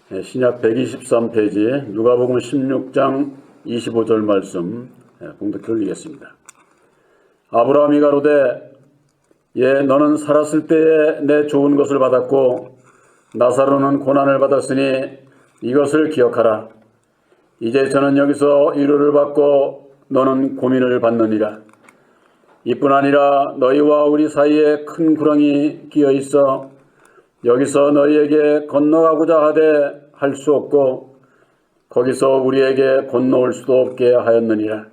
신약 123페이지 누가복음 16장 25절 말씀 봉독해 올리겠습니다. 아브라함이 가로되 너는 살았을 때에 내 좋은 것을 받았고 나사로는 고난을 받았으니 이것을 기억하라. 이제 저는 여기서 위로를 받고 너는 고민을 받느니라. 이뿐 아니라 너희와 우리 사이에 큰 구렁이 끼어 있어 여기서 너희에게 건너가고자 하되 할 수 없고 거기서 우리에게 건너올 수도 없게 하였느니라.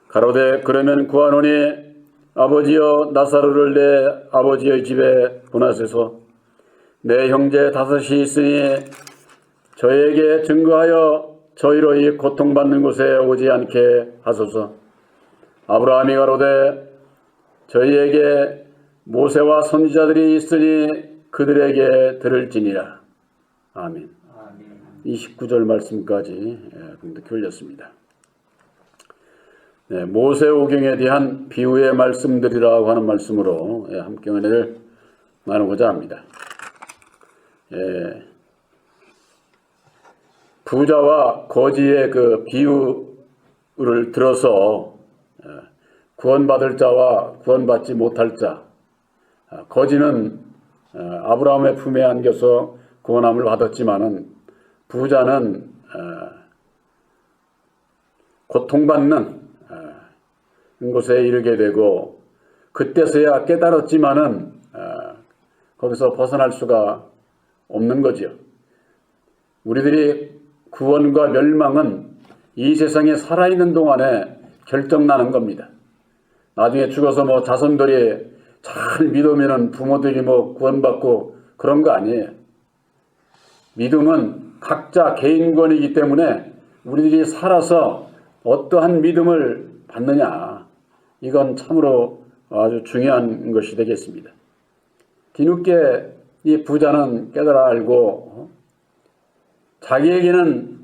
가로되 그러면 구하노니 아버지여 나사로를 내 아버지의 집에 보내소서. 내 형제 다섯이 있으니 저에게 증거하여 저희로 이 고통받는 곳에 오지 않게 하소서. 아브라함이 가로되 저희에게 모세와 선지자들이 있으니 그들에게 들을지니라. 아멘. 29절 말씀까지 봉독해 올렸습니다. 모세오경에 대한 비유의 말씀들이라고 하는 말씀으로 함께 은혜를 나누고자 합니다. 부자와 거지의 그 비유를 들어서 구원받을 자와 구원받지 못할 자, 거지는 아브라함의 품에 안겨서 구원함을 받았지만은 부자는 고통받는 곳에 이르게 되고 그때서야 깨달았지만은 거기서 벗어날 수가 없는 거지요. 우리들이 구원과 멸망은 이 세상에 살아있는 동안에 결정나는 겁니다. 나중에 죽어서 자손들이 잘 믿으면은 부모들이 구원받고 그런 거 아니에요. 믿음은 각자 개인권이기 때문에 우리들이 살아서 어떠한 믿음을 받느냐, 이건 참으로 아주 중요한 것이 되겠습니다. 뒤늦게 이 부자는 깨달아 알고 자기에게는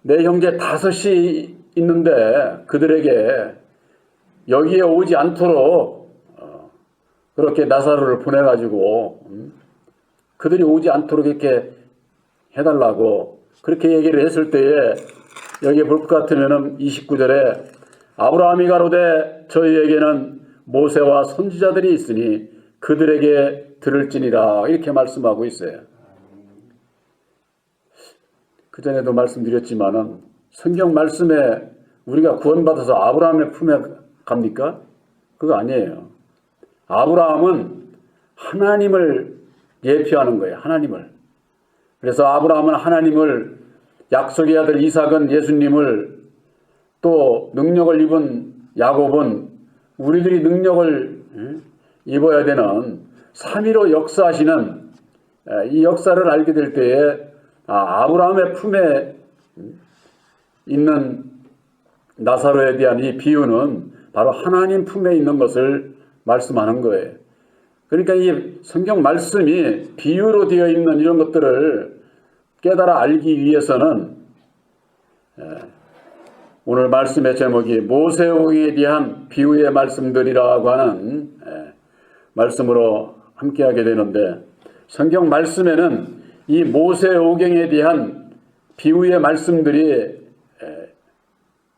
내 형제 다섯이 있는데 그들에게 여기에 오지 않도록 그렇게 나사로를 보내가지고 그들이 오지 않도록 이렇게 해달라고 그렇게 얘기를 했을 때에 여기에 볼 것 같으면 29절에 아브라함이 가로되 저희에게는 모세와 선지자들이 있으니 그들에게 들을지니라 이렇게 말씀하고 있어요. 그전에도 말씀드렸지만은 성경 말씀에 우리가 구원받아서 아브라함의 품에 갑니까? 그거 아니에요. 아브라함은 하나님을 예표하는 거예요. 하나님을. 그래서 아브라함은 하나님을, 약속의 아들 이삭은 예수님을, 또 능력을 입은 야곱은 우리들이 능력을 입어야 되는 3위로 역사하시는 이 역사를 알게 될 때에 아브라함의 품에 있는 나사로에 대한 이 비유는 바로 하나님 품에 있는 것을 말씀하는 거예요. 그러니까 이 성경 말씀이 비유로 되어 있는 이런 것들을 깨달아 알기 위해서는 오늘 말씀의 제목이 모세오경에 대한 비유의 말씀들이라고 하는 말씀으로 함께하게 되는데, 성경 말씀에는 이 모세오경에 대한 비유의 말씀들이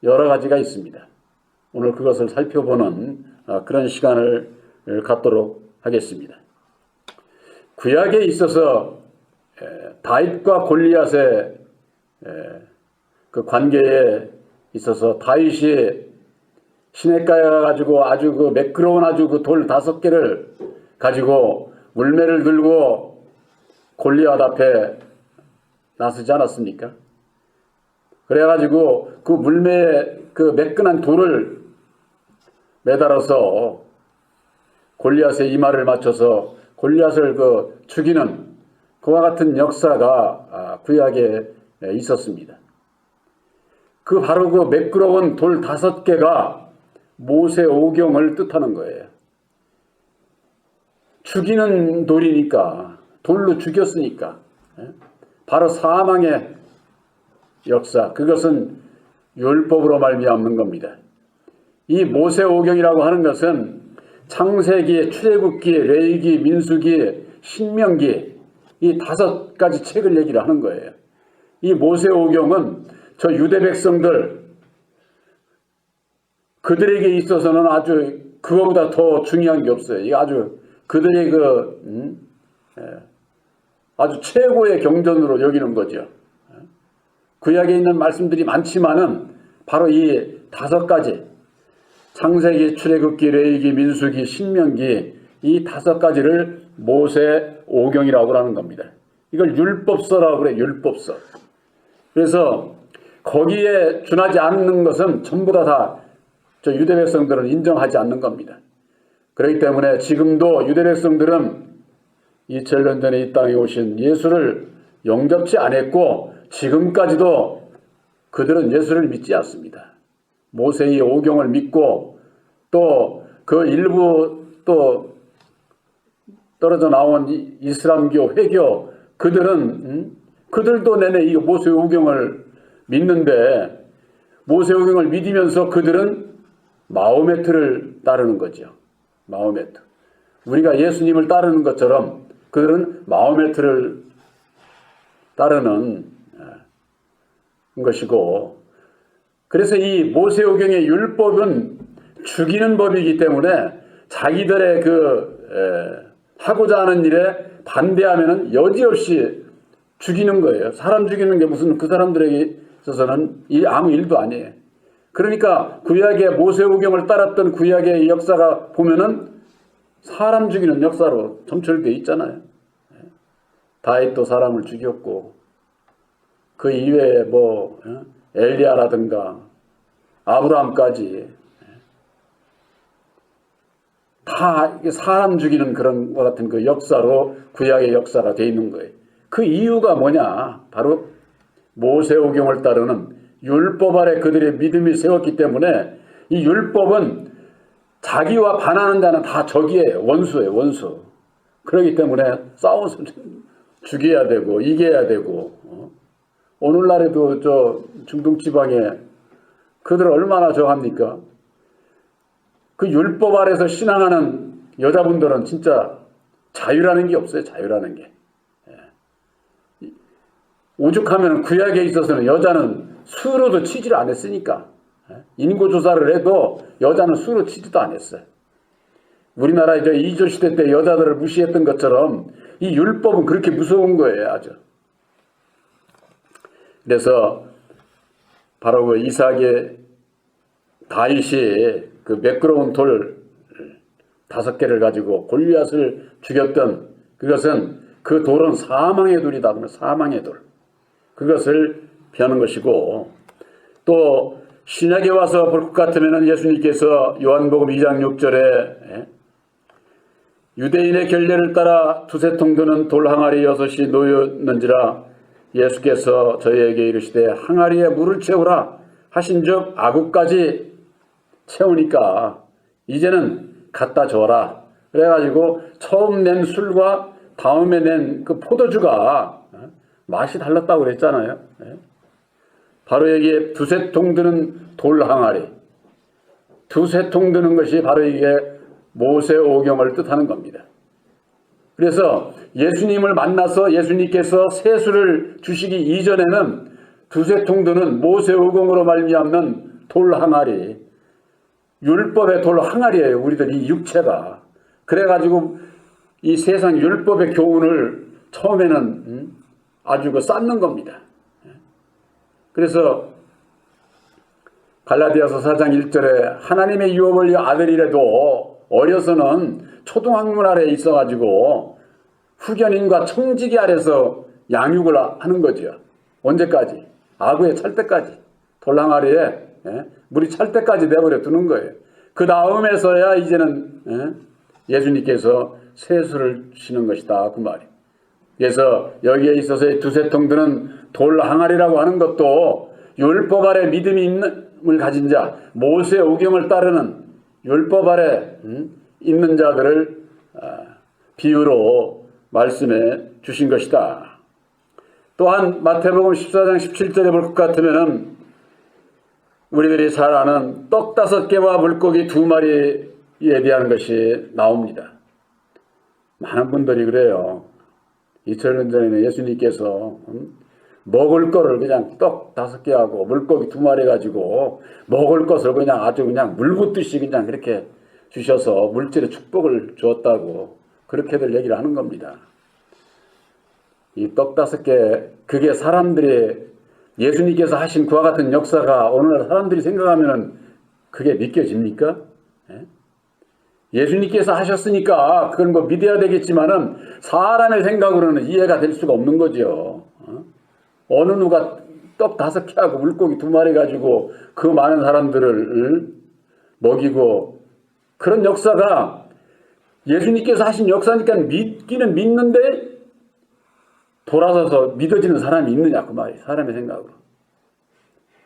여러 가지가 있습니다. 오늘 그것을 살펴보는 그런 시간을 갖도록 하겠습니다. 구약에 있어서 다윗과 골리앗의 그 관계에 있어서 다윗이 시냇가에 가가지고 아주 그 매끄러운 아주 그 돌 5개를 가지고 물매를 들고 골리앗 앞에 나서지 않았습니까? 그래가지고 그 물매에 그 매끈한 돌을 매달아서 골리앗의 이마를 맞춰서 골리앗을 죽이는 그와 같은 역사가 구약에 있었습니다. 바로 그 매끄러운 돌 5개가 모세오경을 뜻하는 거예요. 죽이는 돌이니까, 돌로 죽였으니까. 바로 사망의 역사, 그것은 율법으로 말미암는 겁니다. 이 모세오경이라고 하는 것은 창세기, 출애굽기, 레위기, 민수기, 신명기 이 5가지 책을 얘기를 하는 거예요. 이 모세오경은 저 유대 백성들 그들에게 있어서는 아주 그거보다 더 중요한 게 없어요. 이게 아주 그들의 아주 최고의 경전으로 여기는 거죠. 구약에 있는 말씀들이 많지만은 바로 이 5가지 창세기, 출애굽기, 레위기, 민수기, 신명기 이 5가지를 모세오경이라고 하는 겁니다. 이걸 율법서라고 그래요. 율법서. 그래서 거기에 준하지 않는 것은 전부 다 저 유대 백성들은 인정하지 않는 겁니다. 그렇기 때문에 지금도 유대 백성들은 2000년 전에 이 땅에 오신 예수를 영접치 않았고 지금까지도 그들은 예수를 믿지 않습니다. 모세의 오경을 믿고 또 그 일부 또 떨어져 나온 이슬람교 회교 그들은 그들도 내내 이 모세오경을 믿는데 모세오경을 믿으면서 그들은 마호메트를 따르는 거죠. 마호메트. 우리가 예수님을 따르는 것처럼 그들은 마호메트를 따르는 것이고 그래서 이 모세오경의 율법은 죽이는 법이기 때문에 자기들의 하고자 하는 일에 반대하면은 여지없이 죽이는 거예요. 사람 죽이는 게 무슨 그 사람들에게 있어서는 아무 일도 아니에요. 그러니까 구약의 모세오경을 따랐던 구약의 역사가 보면은 사람 죽이는 역사로 점철되어 있잖아요. 다윗도 사람을 죽였고 그 이외에 엘리야라든가 아브라함까지 다 사람 죽이는 그런 것 같은 그 역사로 구약의 역사가 되어 있는 거예요. 그 이유가 뭐냐? 바로 모세오경을 따르는 율법 아래 그들의 믿음이 세웠기 때문에 이 율법은 자기와 반하는 자는 다 적이에요. 원수예요. 원수. 그렇기 때문에 싸워서 죽여야 되고 이겨야 되고 오늘날에도 저 중동 지방에 그들 얼마나 저합니까? 그 율법 아래서 신앙하는 여자분들은 진짜 자유라는 게 없어요. 자유라는 게. 오죽하면 구약에 있어서는 여자는 수로도 치지를 안 했으니까 인구조사를 해도 여자는 수로 치지도 안 했어요. 우리나라 이제 이조시대 때 여자들을 무시했던 것처럼 이 율법은 그렇게 무서운 거예요. 아주. 그래서 바로 그 이삭의 다윗이 그 매끄러운 돌 5개를 가지고 골리앗을 죽였던 그것은 그 돌은 사망의 돌이다. 그러면 사망의 돌. 그것을 피하는 것이고 또 신약에 와서 볼 것 같으면 예수님께서 요한복음 2장 6절에 유대인의 결례를 따라 두세 통 드는 돌 항아리 6이 놓였는지라 예수께서 저희에게 이르시되 항아리에 물을 채우라 하신즉 아구까지 채우니까 이제는 갖다 줘라. 그래가지고 처음 낸 술과 다음에 낸 그 포도주가 맛이 달랐다고 그랬잖아요. 바로 여기에 두세 통 드는 돌 항아리. 두세 통 드는 것이 바로 이게 모세오경을 뜻하는 겁니다. 그래서 예수님을 만나서 예수님께서 세수를 주시기 이전에는 두세 통 드는 모세오경으로 말미암는 돌 항아리, 율법의 돌 항아리예요. 우리들 이 육체가. 그래가지고 이 세상 율법의 교훈을 처음에는 아주 쌓는 겁니다. 그래서 갈라디아서 4장 1절에 하나님의 유업을 아들이라도 어려서는 초등학문 아래에 있어가지고 후견인과 청지기 아래서 양육을 하는 거죠. 언제까지? 아구에 찰 때까지. 돌항아리에 물이 찰 때까지 내버려 두는 거예요. 그 다음에서야 이제는 예수님께서 세수를 주시는 것이다. 그 말이에요. 그래서 여기에 있어서의 두세 통 드는 돌 항아리라고 하는 것도 율법 아래 믿음이 있는 가진 자, 모세오경을 따르는 율법 아래 있는 자들을 비유로 말씀해 주신 것이다. 또한 마태복음 14장 17절에 볼 것 같으면 우리들이 잘 아는 떡 5개와 물고기 2마리에 대한 것이 나옵니다. 많은 분들이 그래요. 2000년 전에는 예수님께서 먹을 거를 그냥 떡 5개 하고 물고기 2마리 가지고 먹을 것을 그냥 아주 그냥 물 붓듯이 그냥 그렇게 주셔서 물질의 축복을 주었다고 그렇게들 얘기를 하는 겁니다. 이 떡 5개, 그게 사람들이 예수님께서 하신 그와 같은 역사가 오늘날 사람들이 생각하면 그게 믿겨집니까? 예수님께서 하셨으니까 그건 뭐 믿어야 되겠지만은 사람의 생각으로는 이해가 될 수가 없는 거죠. 어느 누가 떡 5개 하고 물고기 2마리 가지고 그 많은 사람들을 먹이고, 그런 역사가 예수님께서 하신 역사니까 믿기는 믿는데 돌아서서 믿어지는 사람이 있느냐 그 말이에요. 사람의 생각으로.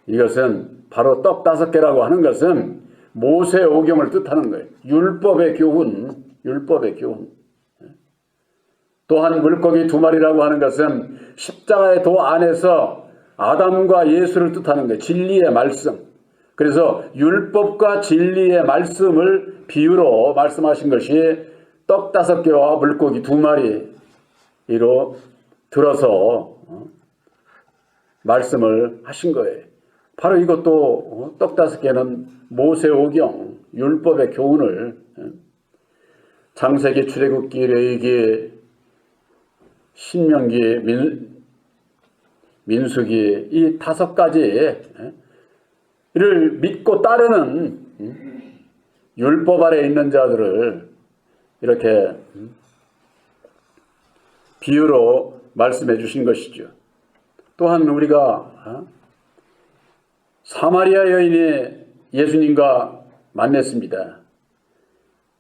이것은 바로 떡 5개라고 하는 것은 모세오경을 뜻하는 거예요. 율법의 교훈, 율법의 교훈. 또한 물고기 2마리라고 하는 것은 십자가의 도 안에서 아담과 예수를 뜻하는 거예요. 진리의 말씀. 그래서 율법과 진리의 말씀을 비유로 말씀하신 것이 떡 5개와 물고기 2마리로 들어서 말씀을 하신 거예요. 바로 이것도 떡 5개는 모세오경, 율법의 교훈을 창세기, 출애굽기, 레위기, 신명기, 민수기 이 5가지를 믿고 따르는 율법 아래 있는 자들을 이렇게 비유로 말씀해 주신 것이죠. 또한 우리가 사마리아 여인이 예수님과 만났습니다.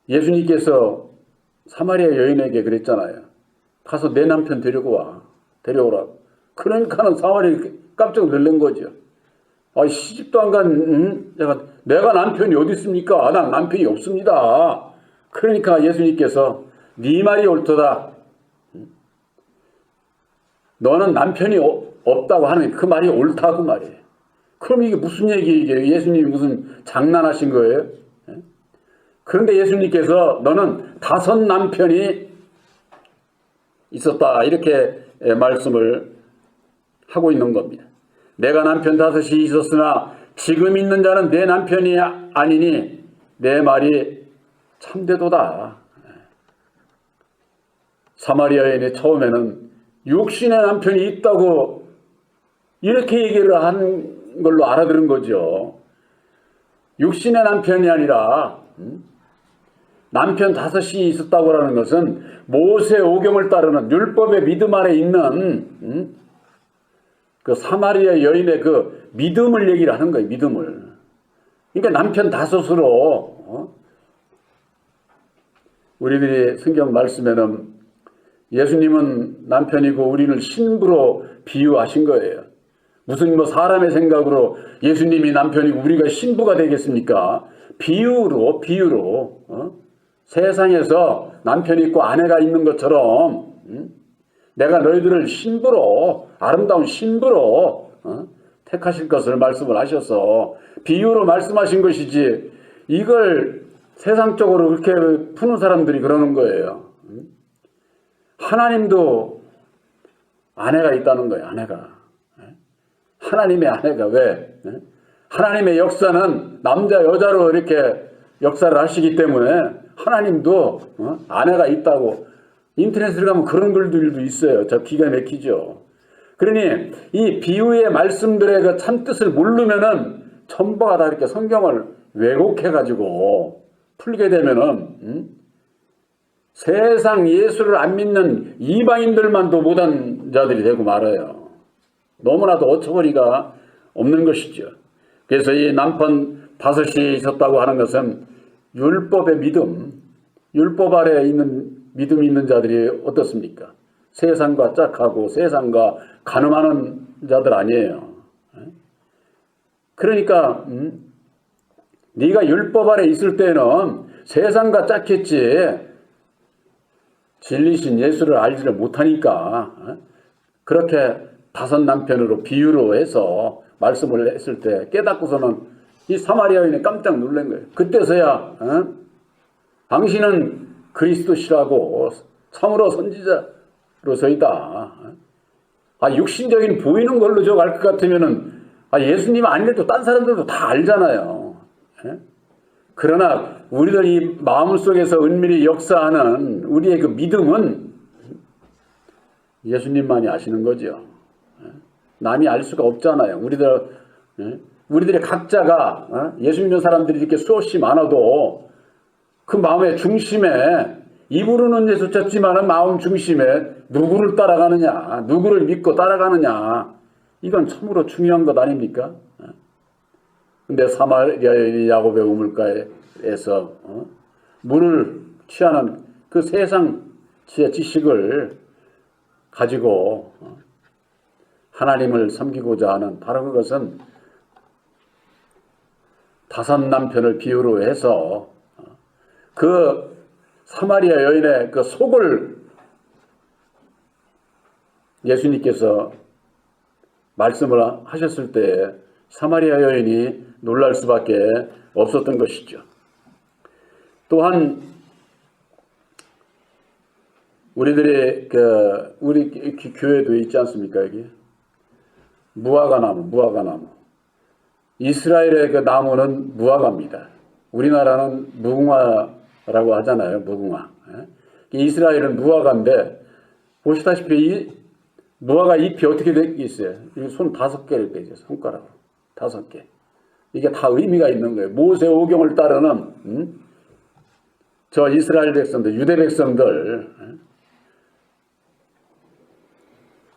예수님께서 사마리아 여인에게 그랬잖아요. 가서 내 남편 데려오라고. 그러니까는 사마리아 깜짝 놀란 거죠. 시집도 안 간 내가 남편이 어디 있습니까? 난 남편이 없습니다. 그러니까 예수님께서 네 말이 옳도다. 너는 남편이 없다고 하는 그 말이 옳다고 말이에요. 그럼 이게 무슨 얘기예요? 예수님이 무슨 장난하신 거예요? 그런데 예수님께서 너는 5 남편이 있었다 이렇게 말씀을 하고 있는 겁니다. 내가 남편 5이 있었으나 지금 있는 자는 내 남편이 아니니 내 말이 참되도다. 사마리아 여인이 처음에는 육신의 남편이 있다고 이렇게 얘기를 한 걸로 알아들은 거죠. 육신의 남편이 아니라 남편 5이 있었다고 하는 것은 모세오경을 따르는 율법의 믿음 아래 있는 그 사마리아 여인의 그 믿음을 얘기를 하는 거예요. 믿음을. 그러니까 남편 5으로 우리들이 성경 말씀에는 예수님은 남편이고 우리는 신부로 비유하신 거예요. 무슨 뭐 사람의 생각으로 예수님이 남편이고 우리가 신부가 되겠습니까? 비유로 세상에서 남편이 있고 아내가 있는 것처럼 내가 너희들을 신부로, 아름다운 신부로 택하실 것을 말씀을 하셔서 비유로 말씀하신 것이지, 이걸 세상적으로 그렇게 푸는 사람들이 그러는 거예요. 하나님도 아내가 있다는 거예요. 아내가. 하나님의 아내가. 왜? 하나님의 역사는 남자 여자로 이렇게 역사를 하시기 때문에 하나님도 아내가 있다고. 인터넷에 가면 그런 글들도 있어요. 저 기가 막히죠. 그러니 이 비유의 말씀들의 그 참뜻을 모르면은 전부가 다 이렇게 성경을 왜곡해가지고 풀게 되면은 세상 예수를 안 믿는 이방인들만도 못한 자들이 되고 말아요. 너무나도 어처구니가 없는 것이죠. 그래서 이 남편 5이 있었다고 하는 것은 율법의 믿음, 율법 아래에 있는 믿음이 있는 자들이 어떻습니까? 세상과 짝하고 세상과 가늠하는 자들 아니에요. 그러니까 네가 율법 아래 있을 때는 세상과 짝했지 진리신 예수를 알지를 못하니까 그렇게 5 남편으로 비유로 해서 말씀을 했을 때 깨닫고서는 이 사마리아 여인이 깜짝 놀란 거예요. 그때서야 당신은 그리스도시라고 참으로 선지자 예수님으로서이다. 육신적인 보이는 걸로 저 알 것 같으면은 예수님 아니래도 딴 사람들도 다 알잖아요. 그러나 우리들 이 마음속에서 은밀히 역사하는 우리의 그 믿음은 예수님만이 아시는 거죠. 남이 알 수가 없잖아요. 우리들의 각자가 예수 믿는 사람들이 이렇게 수없이 많아도 그 마음의 중심에 입으로는 예수 찾지만은 마음 중심에 누구를 따라가느냐, 누구를 믿고 따라가느냐, 이건 참으로 중요한 것 아닙니까? 근데 사마리아 여인이 야곱의 우물가에서 물을 취하는 그 세상 지식을 가지고 하나님을 섬기고자 하는 바로 그것은 다섯 남편을 비유로 해서 그 사마리아 여인의 그 속을 예수님께서 말씀을 하셨을 때 사마리아 여인이 놀랄 수밖에 없었던 것이죠. 또한 우리들의 우리 교회도 있지 않습니까? 여기 무화과나무. 이스라엘의 그 나무는 무화과입니다. 우리나라는 무궁화라고 하잖아요. 무궁화. 이스라엘은 무화과인데 보시다시피 이 무화과 잎이 어떻게 되어 있어요? 손 5개를 빼죠. 손가락으로 5개. 이게 다 의미가 있는 거예요. 모세 오경을 따르는 저 이스라엘 백성들, 유대 백성들.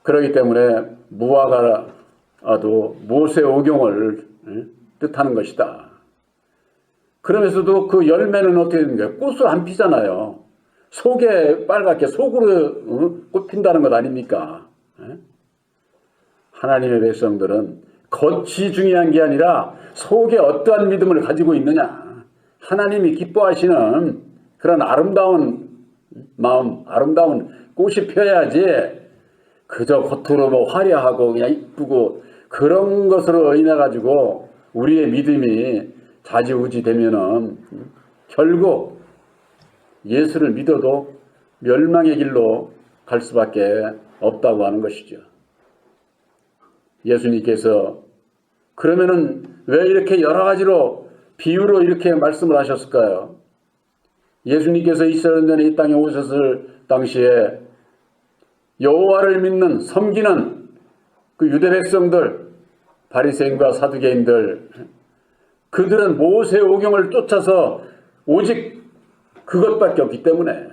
그렇기 때문에 무화과도 모세 오경을 뜻하는 것이다. 그러면서도 그 열매는 어떻게 되는 거예요? 꽃을 안 피잖아요. 속에 빨갛게 속으로 꽃 핀다는 것 아닙니까? 하나님의 백성들은 겉이 중요한 게 아니라 속에 어떠한 믿음을 가지고 있느냐. 하나님이 기뻐하시는 그런 아름다운 마음, 아름다운 꽃이 펴야지 그저 겉으로 뭐 화려하고 그냥 이쁘고 그런 것으로 인해 가지고 우리의 믿음이 좌지우지 되면은 결국 예수를 믿어도 멸망의 길로 갈 수밖에 없다고 하는 것이죠. 예수님께서 그러면은 왜 이렇게 여러 가지로 비유로 이렇게 말씀을 하셨을까요? 예수님께서 2000년 전에 이 땅에 오셨을 당시에 여호와를 믿는 섬기는 그 유대 백성들, 바리새인과 사두개인들, 그들은 모세 오경을 쫓아서 오직 그것밖에 없기 때문에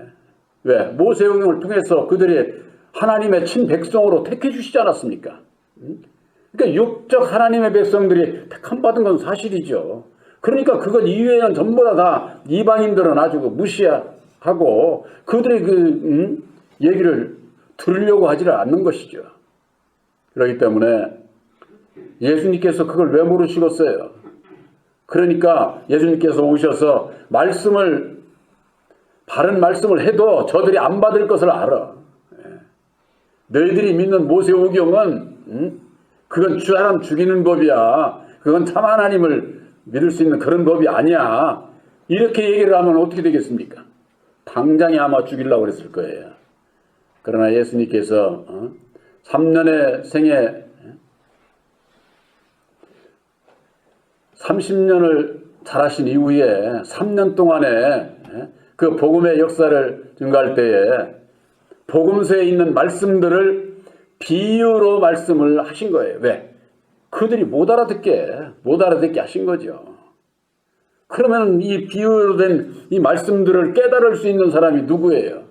왜? 모세 오경을 통해서 그들이 하나님의 친백성으로 택해 주시지 않았습니까? 그러니까 육적 하나님의 백성들이 택함받은 건 사실이죠. 그러니까 그것 이외에는 전부 다 이방인들은 아주 무시하고 그들의 그 얘기를 들으려고 하지를 않는 것이죠. 그렇기 때문에 예수님께서 그걸 왜 모르시겠어요? 그러니까 예수님께서 오셔서 바른 말씀을 해도 저들이 안 받을 것을 알아. 너희들이 믿는 모세오경은 그건 사람 죽이는 법이야. 그건 참 하나님을 믿을 수 있는 그런 법이 아니야. 이렇게 얘기를 하면 어떻게 되겠습니까? 당장에 아마 죽이려고 그랬을 거예요. 그러나 예수님께서 3년의 생애 30년을 잘하신 이후에 3년 동안에 그 복음의 역사를 증거할 때에 복음서에 있는 말씀들을 비유로 말씀을 하신 거예요. 왜? 그들이 못 알아듣게 하신 거죠. 그러면 이 비유로 된 이 말씀들을 깨달을 수 있는 사람이 누구예요?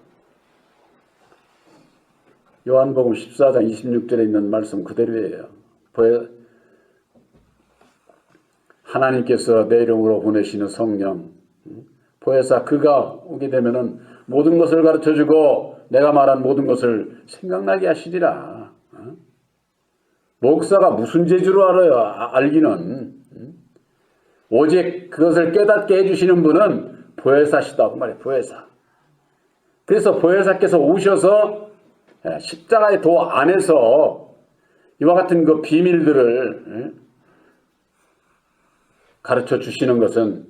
요한복음 14장 26절에 있는 말씀 그대로예요. 하나님께서 내 이름으로 보내시는 성령 보혜사 그가 오게 되면은 모든 것을 가르쳐주고 내가 말한 모든 것을 생각나게 하시리라. 목사가 무슨 재주로 알아요? 알기는. 오직 그것을 깨닫게 해주시는 분은 보혜사시다고 말해요. 보혜사. 그래서 보혜사께서 오셔서 십자가의 도 안에서 이와 같은 그 비밀들을 가르쳐 주시는 것은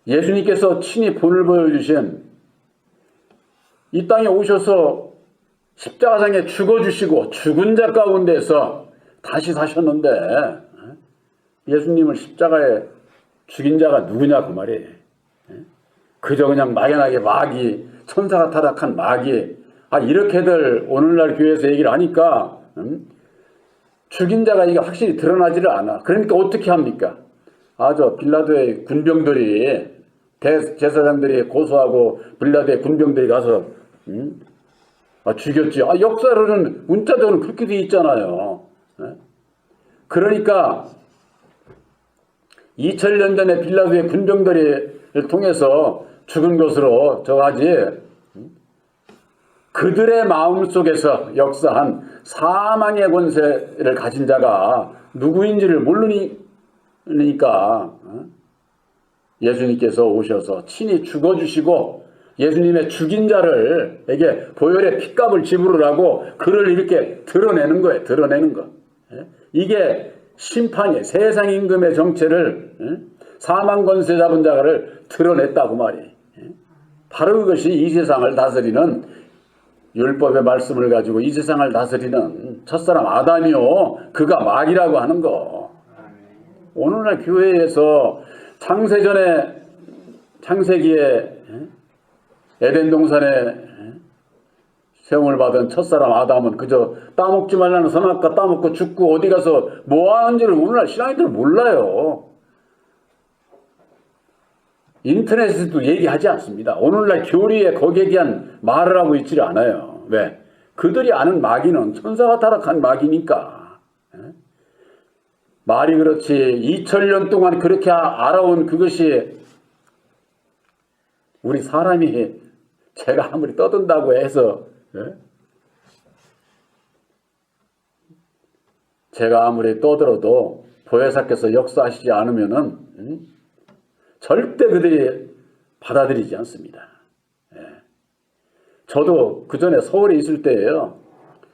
예수님께서 친히 본을 보여주신 이 땅에 오셔서 십자가상에 죽어주시고 죽은 자 가운데서 다시 사셨는데 예수님을 십자가에 죽인 자가 누구냐 그 말이에요. 그저 그냥 막연하게 마귀, 천사가 타락한 마귀, 이렇게들 오늘날 교회에서 얘기를 하니까 죽인 자가 이게 확실히 드러나지를 않아. 그러니까 어떻게 합니까? 저 빌라도의 군병들이, 대제사장들이 고소하고 빌라도의 군병들이 가서 죽였지. 역사로는 문자적으로 그렇게 돼 있잖아요. 그러니까 2000년 전에 빌라도의 군병들을 통해서 죽은 것으로 저하지, 그들의 마음속에서 역사한 사망의 권세를 가진 자가 누구인지를 모르니까 예수님께서 오셔서 친히 죽어주시고 예수님의 죽인 자를에게 보혈의 핏값을 지불하고 그를 이렇게 드러내는 거예요. 드러내는 거. 이게 심판이에요. 세상 임금의 정체를, 사망 권세 잡은 자를 드러냈다고 말이에요. 바로 그것이 이 세상을 다스리는 율법의 말씀을 가지고 이 세상을 다스리는 첫사람 아담이요, 그가 마귀라고 하는 거. 오늘날 교회에서 창세기에 에덴 동산에 세움을 받은 첫사람 아담은 그저 따먹지 말라는 선악과 따먹고 죽고 어디 가서 뭐 하는지를 오늘날 신앙인들 몰라요. 인터넷에도 얘기하지 않습니다. 오늘날 교리에 거기에 대한 말을 하고 있지를 않아요. 왜? 그들이 아는 마귀는 천사가 타락한 마귀니까. 말이 그렇지 2000년 동안 그렇게 알아온 그것이 우리 사람이 제가 아무리 떠든다고 해서 제가 아무리 떠들어도 보혜사께서 역사하시지 않으면은 절대 그들이 받아들이지 않습니다. 저도 그 전에 서울에 있을 때예요.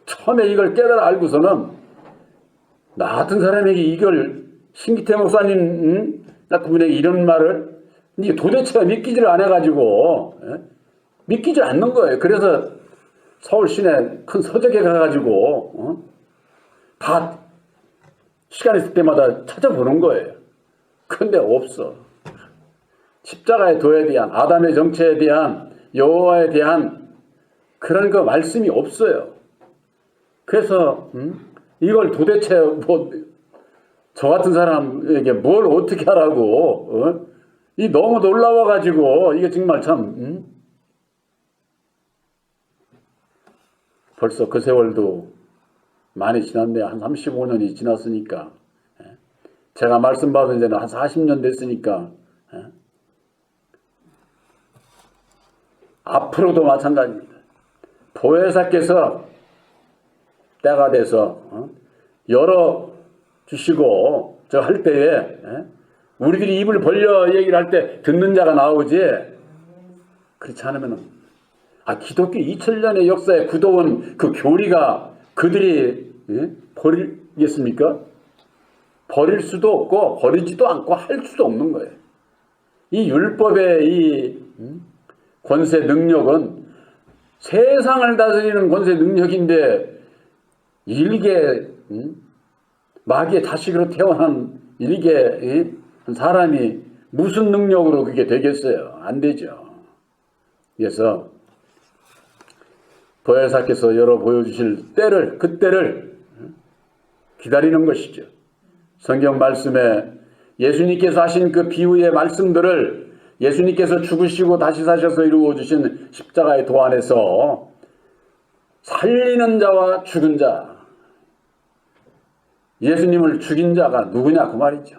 처음에 이걸 깨달아 알고서는 나 같은 사람에게 이걸 신기태 목사님 같은 분에게 이런 말을 이게 도대체 믿기지를 않아가지고 믿기지 않는 거예요. 그래서 서울 시내 큰 서적에 가가지고 다 시간 있을 때마다 찾아보는 거예요. 근데 없어. 십자가의 도에 대한, 아담의 정체에 대한, 여호와에 대한 그런 그 말씀이 없어요. 그래서 이걸 도대체 저 같은 사람에게 뭘 어떻게 하라고 이 너무 놀라워가지고 이게 정말 참 벌써 그 세월도 많이 지났네요. 한 35년이 지났으니까. 제가 말씀 받은 지는 한 40년 됐으니까 앞으로도 마찬가지입니다. 보혜사께서 때가 돼서 열어주시고 저 할 때에 우리들이 입을 벌려 얘기를 할 때 듣는 자가 나오지, 그렇지 않으면 기독교 2000년의 역사에 굳어온 그 교리가 그들이 버리겠습니까? 버릴 수도 없고 버리지도 않고 할 수도 없는 거예요. 이 율법의 이 권세 능력은 세상을 다스리는 권세 능력인데 일개 마귀의 자식으로 태어난 일개 사람이 무슨 능력으로 그게 되겠어요? 안 되죠. 그래서 보혜사께서 열어 보여주실 때를, 그때를 기다리는 것이죠. 성경 말씀에 예수님께서 하신 그 비유의 말씀들을 예수님께서 죽으시고 다시 사셔서 이루어 주신 십자가의 도 안에서 살리는 자와 죽은 자, 예수님을 죽인 자가 누구냐 그 말이죠.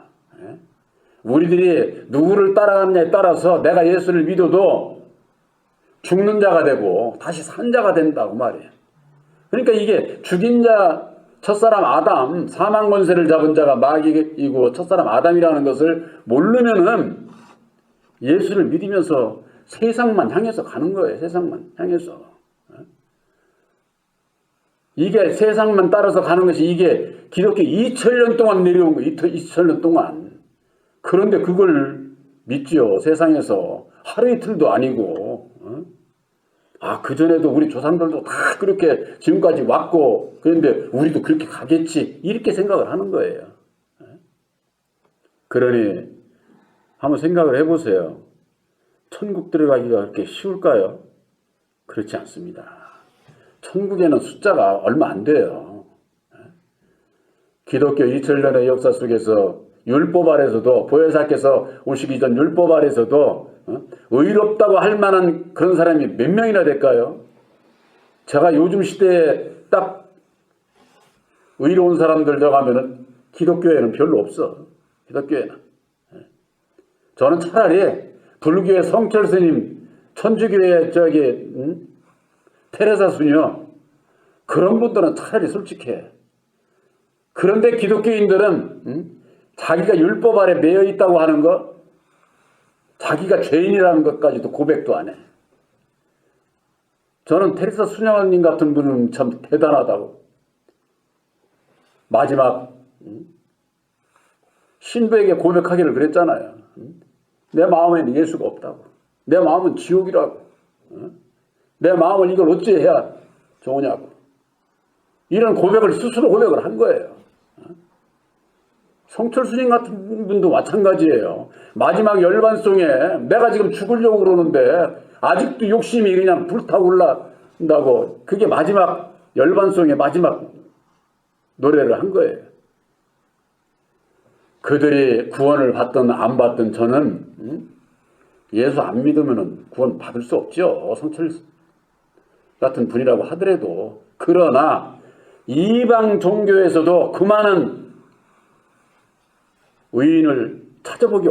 우리들이 누구를 따라가느냐에 따라서 내가 예수를 믿어도 죽는 자가 되고 다시 산 자가 된다고 말이에요. 그러니까 이게 죽인 자, 첫사람 아담, 사망 권세를 잡은 자가 마귀이고 첫사람 아담이라는 것을 모르면은 예수를 믿으면서 세상만 향해서 가는 거예요. 세상만 향해서. 이게 세상만 따라서 가는 것이 이게 기독교 2000년 동안 내려온 거예요. 2000년 동안. 그런데 그걸 믿지요. 세상에서. 하루 이틀도 아니고. 그전에도 우리 조상들도 다 그렇게 지금까지 왔고, 그런데 우리도 그렇게 가겠지. 이렇게 생각을 하는 거예요. 그러니 한번 생각을 해보세요. 천국 들어가기가 그렇게 쉬울까요? 그렇지 않습니다. 천국에는 숫자가 얼마 안 돼요. 기독교 2000년의 역사 속에서 율법 아래서도, 보혜사께서 오시기 전 율법 아래서도 의롭다고 할 만한 그런 사람이 몇 명이나 될까요? 제가 요즘 시대에 딱 의로운 사람들 들어가면은 기독교에는 별로 없어. 기독교에는. 저는 차라리 불교의 성철 스님, 천주교의 테레사 수녀, 그런 분들은 차라리 솔직해. 그런데 기독교인들은 자기가 율법 아래 매여 있다고 하는 것, 자기가 죄인이라는 것까지도 고백도 안 해. 저는 테레사 수녀님 같은 분은 참 대단하다고. 마지막 신부에게 고백하기를 그랬잖아요. 내 마음에는 예수가 없다고. 내 마음은 지옥이라고. 내 마음을 이걸 어찌 해야 좋으냐고. 이런 고백을 스스로 고백을 한 거예요. 성철 스님 같은 분도 마찬가지예요. 마지막 열반송에 내가 지금 죽으려고 그러는데 아직도 욕심이 그냥 불타올라온다고, 그게 마지막 열반송의 마지막 노래를 한 거예요. 그들이 구원을 받든 안 받든 저는 예수 안 믿으면 구원 받을 수 없죠. 성철 같은 분이라고 하더라도. 그러나 이방 종교에서도 그 많은 의인을 찾아보기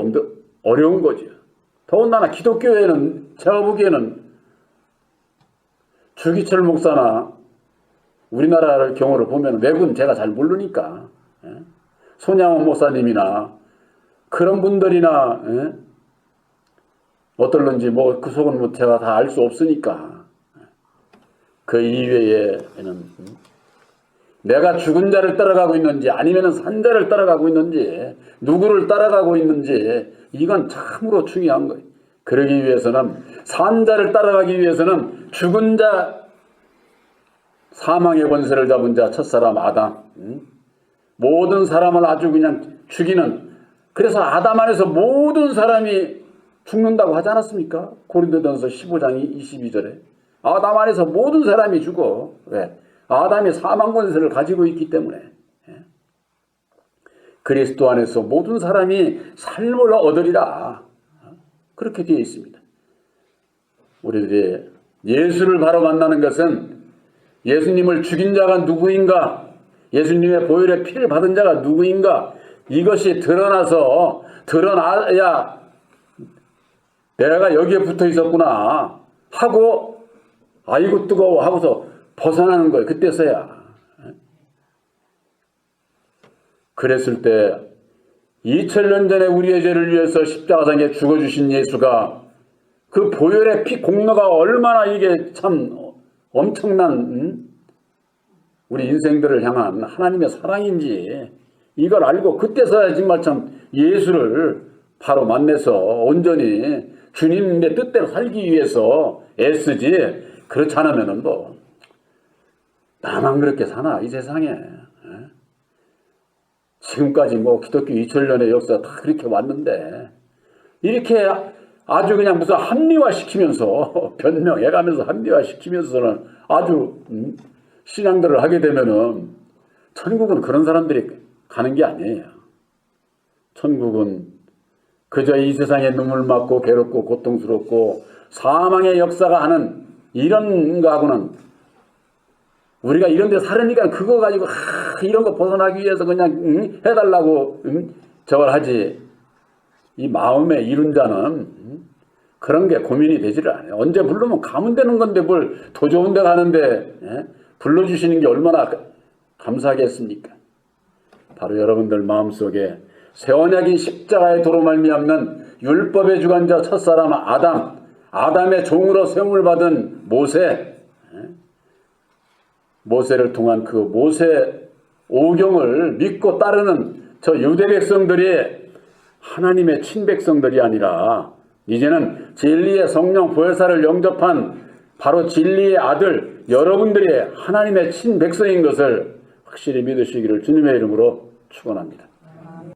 어려운 거죠. 더군다나 기독교에는 제가 보기에는 주기철 목사나 우리나라를 경우를 보면, 외국은 제가 잘 모르니까 손양원 목사님이나 그런 분들이나 어떨런지 그 속은 제가 다 알 수 없으니까, 그 이외에는 내가 죽은 자를 따라가고 있는지 아니면 산 자를 따라가고 있는지, 누구를 따라가고 있는지, 이건 참으로 중요한 거예요. 그러기 위해서는, 산 자를 따라가기 위해서는 죽은 자, 사망의 권세를 잡은 자, 첫사람 아담, 모든 사람을 아주 그냥 죽이는, 그래서 아담 안에서 모든 사람이 죽는다고 하지 않았습니까? 고린도전서 15장 22절에 아담 안에서 모든 사람이 죽어. 왜? 아담이 사망 권세를 가지고 있기 때문에. 그리스도 안에서 모든 사람이 삶을 얻으리라, 그렇게 되어 있습니다. 우리들이 예수를 바로 만나는 것은 예수님을 죽인 자가 누구인가, 예수님의 보혈의 피를 받은 자가 누구인가, 이것이 드러나야 내가 여기에 붙어 있었구나 하고, 아이고 뜨거워 하고서 벗어나는 거예요. 그때서야. 그랬을 때 2000년 전에 우리의 죄를 위해서 십자가상에 죽어주신 예수가, 그 보혈의 피 공로가 얼마나 이게 참 엄청난 우리 인생들을 향한 하나님의 사랑인지 이걸 알고, 그때서야 정말 참 예수를 바로 만나서 온전히 주님의 뜻대로 살기 위해서 애쓰지, 그렇지 않으면은 나만 그렇게 사나 이 세상에. 지금까지 기독교 2000년의 역사 다 그렇게 왔는데, 이렇게 아주 그냥 무슨 합리화시키면서 변명해가면서 합리화시키면서는 아주 신앙들을 하게 되면은, 천국은 그런 사람들이 가는 게 아니에요. 천국은 그저 이 세상에 눈물 맞고 괴롭고 고통스럽고 사망의 역사가 하는 이런 거하고는, 우리가 이런 데 살으니까 그거 가지고 이런 거 벗어나기 위해서 그냥 해달라고 저걸 하지, 이 마음에 이룬 자는 그런 게 고민이 되지를 않아요. 언제 부르면 가면 되는 건데 뭘 더 좋은 데 가는데 불러주시는 게 얼마나 감사하겠습니까? 바로 여러분들 마음속에 새 언약인 십자가의 도로 말미암는 율법의 주관자 첫사람 아담의 종으로 세움을 받은 모세를 통한 그 모세 오경을 믿고 따르는 저 유대 백성들이 하나님의 친백성들이 아니라, 이제는 진리의 성령 보혜사를 영접한 바로 진리의 아들, 여러분들의 하나님의 친백성인 것을 확실히 믿으시기를 주님의 이름으로 축원합니다.